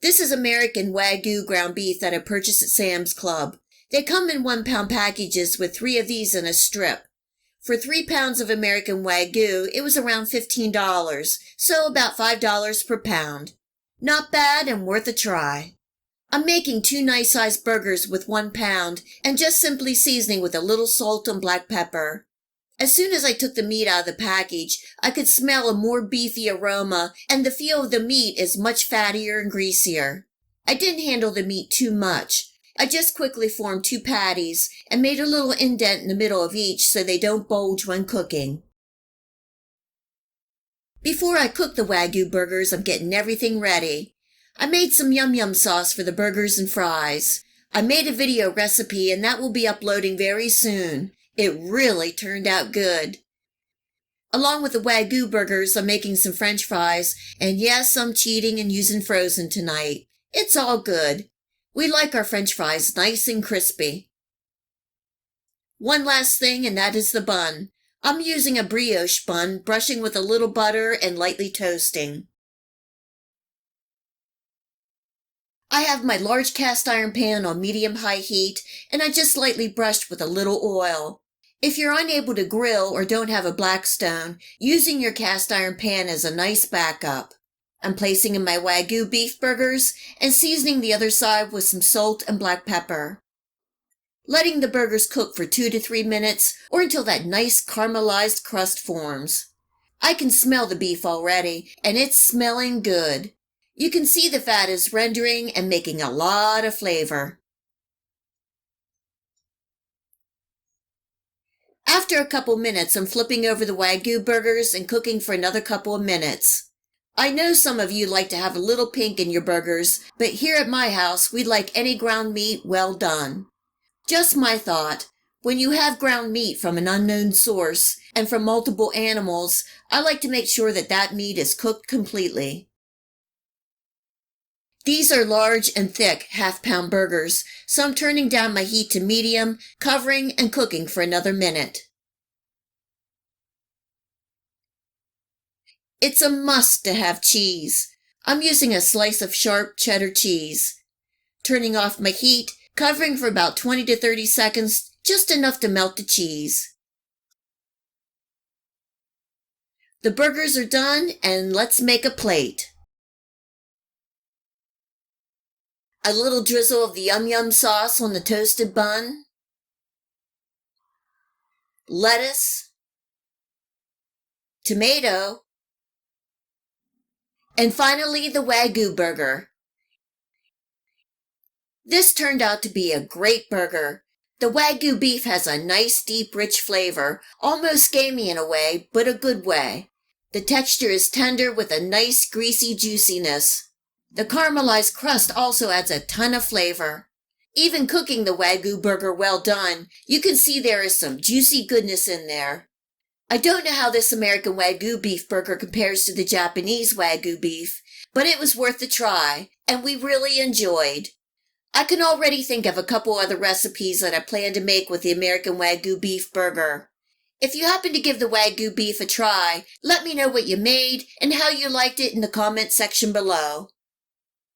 This is American Wagyu ground beef that I purchased at Sam's Club. They come in 1-pound packages with 3 of these in a strip. For 3 pounds of American Wagyu, it was around $15, so about $5 per pound. Not bad and worth a try. I'm making 2 nice-sized burgers with 1 pound and just simply seasoning with a little salt and black pepper. As soon as I took the meat out of the package, I could smell a more beefy aroma, and the feel of the meat is much fattier and greasier. I didn't handle the meat too much. I just quickly formed 2 patties and made a little indent in the middle of each so they don't bulge when cooking. Before I cook the Wagyu burgers, I'm getting everything ready. I made some yum-yum sauce for the burgers and fries. I made a video recipe and that will be uploading very soon. It really turned out good. Along with the Wagyu burgers, I'm making some French fries, and yes, I'm cheating and using frozen tonight. It's all good. We like our French fries nice and crispy. One last thing, and that is the bun. I'm using a brioche bun, brushing with a little butter and lightly toasting. I have my large cast iron pan on medium-high heat, and I just lightly brushed with a little oil. If you're unable to grill or don't have a Blackstone, using your cast iron pan is a nice backup. I'm placing in my Wagyu beef burgers and seasoning the other side with some salt and black pepper. Letting the burgers cook for 2 to 3 minutes or until that nice caramelized crust forms. I can smell the beef already, and it's smelling good. You can see the fat is rendering and making a lot of flavor. After a couple minutes, I'm flipping over the Wagyu burgers and cooking for another couple of minutes. I know some of you like to have a little pink in your burgers, but here at my house, we like any ground meat well done. Just my thought. When you have ground meat from an unknown source and from multiple animals, I like to make sure that that meat is cooked completely. These are large and thick half-pound burgers, so I'm turning down my heat to medium, covering and cooking for another minute. It's a must to have cheese. I'm using a slice of sharp cheddar cheese. Turning off my heat, covering for about 20 to 30 seconds, just enough to melt the cheese. The burgers are done, and let's make a plate. A little drizzle of the yum-yum sauce on the toasted bun. Lettuce. Tomato. And finally, the Wagyu burger. This turned out to be a great burger. The Wagyu beef has a nice, deep, rich flavor, almost gamey in a way, but a good way. The texture is tender with a nice, greasy juiciness. The caramelized crust also adds a ton of flavor. Even cooking the Wagyu burger well done, you can see there is some juicy goodness in there. I don't know how this American Wagyu beef burger compares to the Japanese Wagyu beef, but it was worth a try, and we really enjoyed. I can already think of a couple other recipes that I plan to make with the American Wagyu beef burger. If you happen to give the Wagyu beef a try, let me know what you made and how you liked it in the comment section below.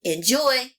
Enjoy!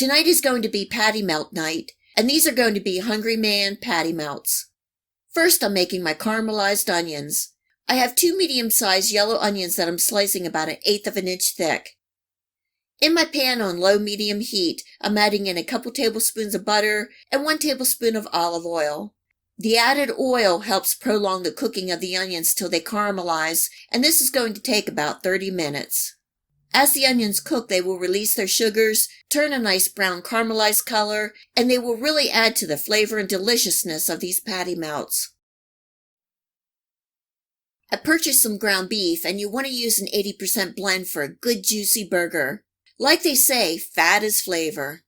Tonight is going to be patty melt night, and these are going to be Hungry Man patty melts. First, I'm making my caramelized onions. I have 2 medium-sized yellow onions that I'm slicing about 1/8 of an inch thick. In my pan on low-medium heat, I'm adding in a couple tablespoons of butter and 1 tablespoon of olive oil. The added oil helps prolong the cooking of the onions till they caramelize, and this is going to take about 30 minutes. As the onions cook, they will release their sugars, turn a nice brown caramelized color, and they will really add to the flavor and deliciousness of these patty melts. I purchased some ground beef, and you want to use an 80% blend for a good juicy burger. Like they say, fat is flavor.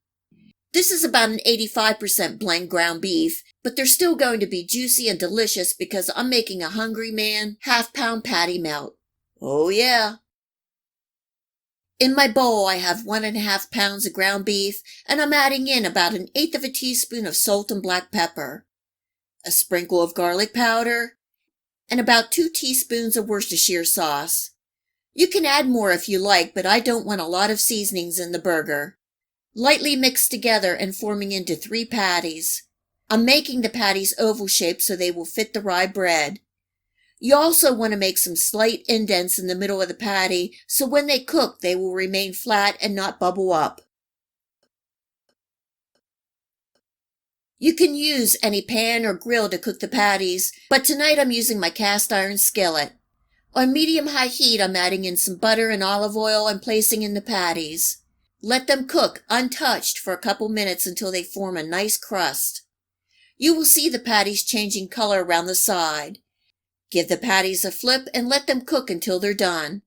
This is about an 85% blend ground beef, but they're still going to be juicy and delicious because I'm making a Hungry Man half-pound patty melt. Oh yeah! In my bowl, I have 1.5 pounds of ground beef, and I'm adding in about 1/8 of a teaspoon of salt and black pepper, a sprinkle of garlic powder, and about 2 teaspoons of Worcestershire sauce. You can add more if you like, but I don't want a lot of seasonings in the burger. Lightly mixed together and forming into 3 patties. I'm making the patties oval shaped so they will fit the rye bread. You also want to make some slight indents in the middle of the patty, so when they cook, they will remain flat and not bubble up. You can use any pan or grill to cook the patties, but tonight I'm using my cast iron skillet. On medium-high heat, I'm adding in some butter and olive oil and placing in the patties. Let them cook untouched for a couple minutes until they form a nice crust. You will see the patties changing color around the side. Give the patties a flip and let them cook until they're done.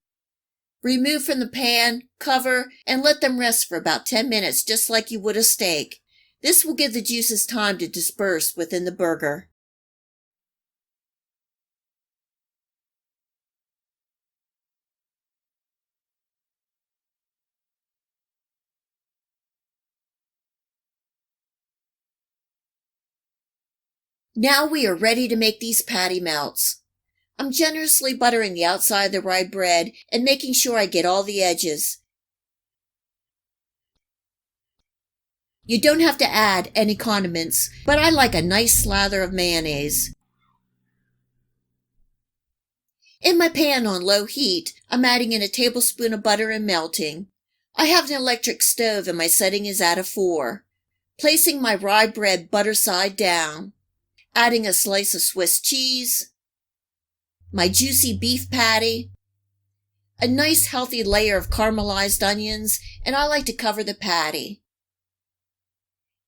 Remove from the pan, cover, and let them rest for about 10 minutes just like you would a steak. This will give the juices time to disperse within the burger. Now we are ready to make these patty melts. I'm generously buttering the outside of the rye bread and making sure I get all the edges. You don't have to add any condiments, but I like a nice slather of mayonnaise. In my pan on low heat, I'm adding in a tablespoon of butter and melting. I have an electric stove and my setting is at a 4. Placing my rye bread butter side down. Adding a slice of Swiss cheese, my juicy beef patty, a nice healthy layer of caramelized onions, and I like to cover the patty.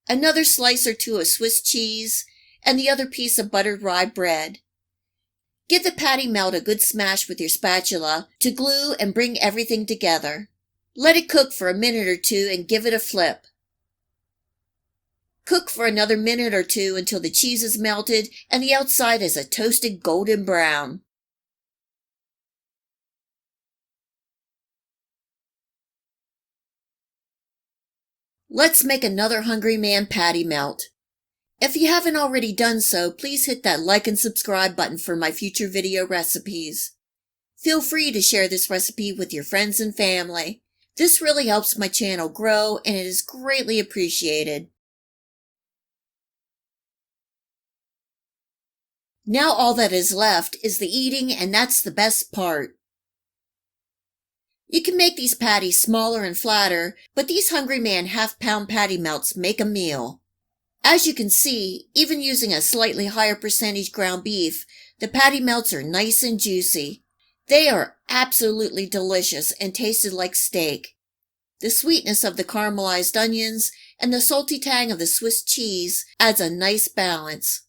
Another slice or 2 of Swiss cheese, and the other piece of buttered rye bread. Give the patty melt a good smash with your spatula to glue and bring everything together. Let it cook for a minute or 2 and give it a flip. Cook for another minute or 2 until the cheese is melted and the outside is a toasted golden brown. Let's make another Hungry Man patty melt. If you haven't already done so, please hit that like and subscribe button for my future video recipes. Feel free to share this recipe with your friends and family. This really helps my channel grow and it is greatly appreciated. Now all that is left is the eating, and that's the best part. You can make these patties smaller and flatter, but these Hungry Man half-pound patty melts make a meal. As you can see, even using a slightly higher percentage ground beef, the patty melts are nice and juicy. They are absolutely delicious and tasted like steak. The sweetness of the caramelized onions and the salty tang of the Swiss cheese adds a nice balance.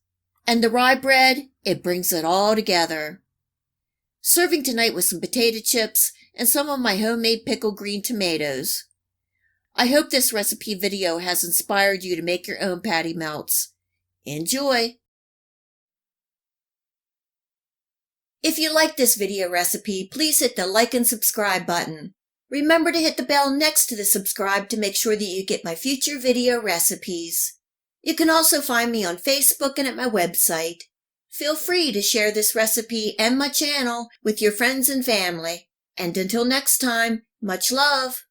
And the rye bread, it brings it all together. Serving tonight with some potato chips and some of my homemade pickled green tomatoes. I hope this recipe video has inspired you to make your own patty melts. Enjoy! If you like this video recipe, please hit the like and subscribe button. Remember to hit the bell next to the subscribe to make sure that you get my future video recipes. You can also find me on Facebook and at my website. Feel free to share this recipe and my channel with your friends and family. And until next time, much love!